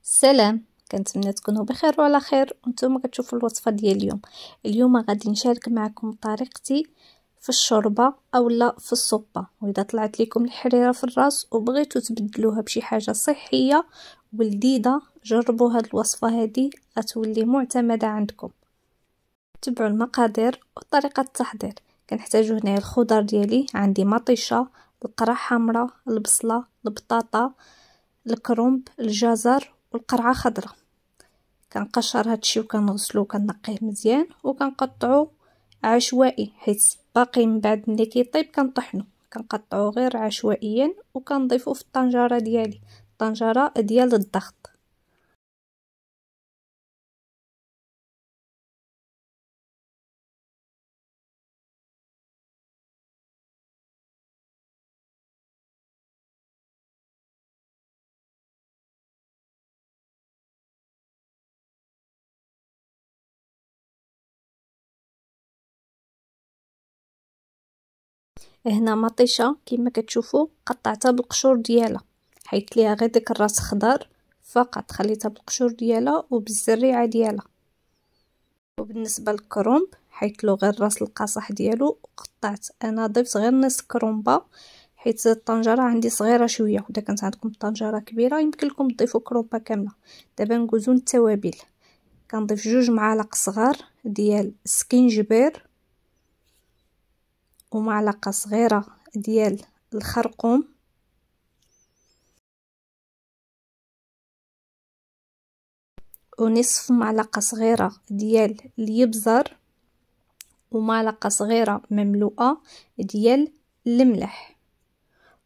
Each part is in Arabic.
سلام، كنتمنى تكونوا بخير وعلى خير وانتم كتشوفوا الوصفه ديال اليوم غادي نشارك معكم طريقتي في الشوربه اولا في الصوبه. واذا طلعت لكم الحريره في الراس وبغيتوا تبدلوها بشي حاجه صحيه ولذيذه، جربوا هاد الوصفه هذه غتولي معتمده عندكم. تبعوا المقادير وطريقه التحضير. كنحتاجو هنا الخضر ديالي، عندي مطيشه، القرع حمراء، البصله، البطاطا، الكرنب، الجزر والقرعه خضراء. كنقشر هادشي وكنغسلو وكنقيه مزيان وكنقطعو عشوائي، حيت باقي من بعد ملي كيطيب كنطحنو. كنقطعو غير عشوائيا وكنضيفو في الطنجره ديالي، الطنجره ديال الضغط. هنا مطيشه كما كتشوفوا قطعتها بالقشور ديالها، حيت ليها غير داك الراس خضر فقط، خليتها بالقشور ديالها وبالزريعه ديالها. وبالنسبه للكرنب حيت له غير راس القاصح ديالو قطعت، انا ضفت غير نص كرومبه حيت الطنجره عندي صغيره شويه، ودا كانت عندكم طنجره كبيره يمكن لكم تضيفوا كرومبه كامله. دابا ندوزو للتوابل. كنضيف 2 معالق صغار ديال السكينجبير ومعلقه صغيره ديال الخرقوم ونصف معلقه صغيره ديال اليبزر ومعلقه صغيره مملوءه ديال الملح.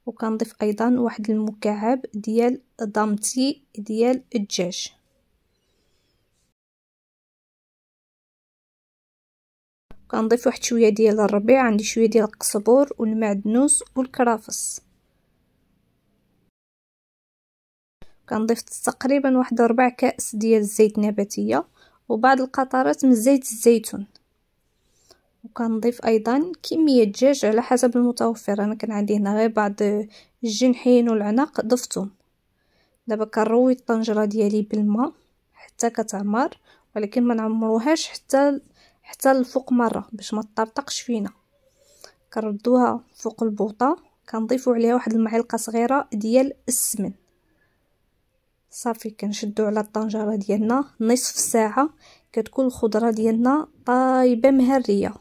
وكنضيف ايضا واحد المكعب ديال ضمتي ديال الدجاج. كنضيف واحد شويه ديال الربيع، عندي شويه ديال القزبور والمعدنوس والكرافس. كنضيف تقريبا واحد 4 كأس ديال الزيت النباتيه وبعض القطرات من زيت الزيتون. وكنضيف ايضا كميه دجاج على حسب المتوفر، انا كان عندي هنا غير بعض الجنحين والعناق ضفتهم. دابا كنروي الطنجره ديالي بالماء حتى كتعمر، ولكن ما نعمروهاش حتى الفوق مره باش ما تطرطقش فينا. كنردوها فوق البوطه، كنضيفوا عليها واحد المعلقه صغيره ديال السمن. صافي كنشدو على الطنجره ديالنا نصف ساعه، كتكون الخضره ديالنا طايبه مهريه.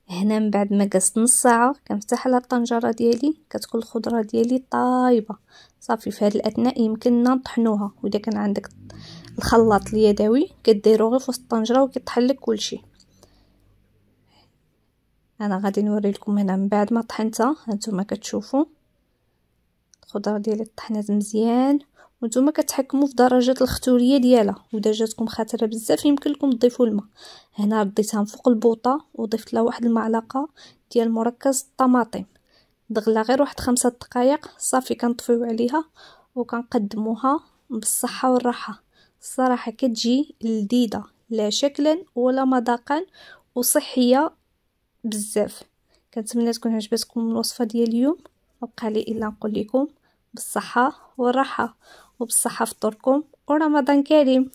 هنا من بعد ما قست نص ساعه كنفتح على الطنجره ديالي، كتكون الخضره ديالي طايبه. صافي في هذا الاثناء يمكننا نطحنوها، واذا كان عندك الخلاط اليدوي كديرو غير في وسط الطنجره وكيطحن لك كلشي. انا غادي نوري لكم هنا من بعد ما طحنتها. هانتوما كتشوفوا الخضره ديالي طحنات مزيان، وانتم كتحكموا في درجه الختوريه ديالها، واذا جاتكم خاتره بزاف يمكن لكم تضيفوا الماء. هنا رديتها فوق البوطه وضفت لها واحد المعلقه ديال مركز الطماطم، دغلا غير واحد 5 دقائق. صافي كنطفيو عليها وكنقدموها بالصحه والراحه. الصراحه كتجي لذيذه لا شكلا ولا مذاقا وصحيه بزاف. كنتمنى تكون عجبتكم الوصفه ديال اليوم. وبقى لي الا نقول لكم بالصحه والراحه وبالصحه فطوركم ورمضان كريم.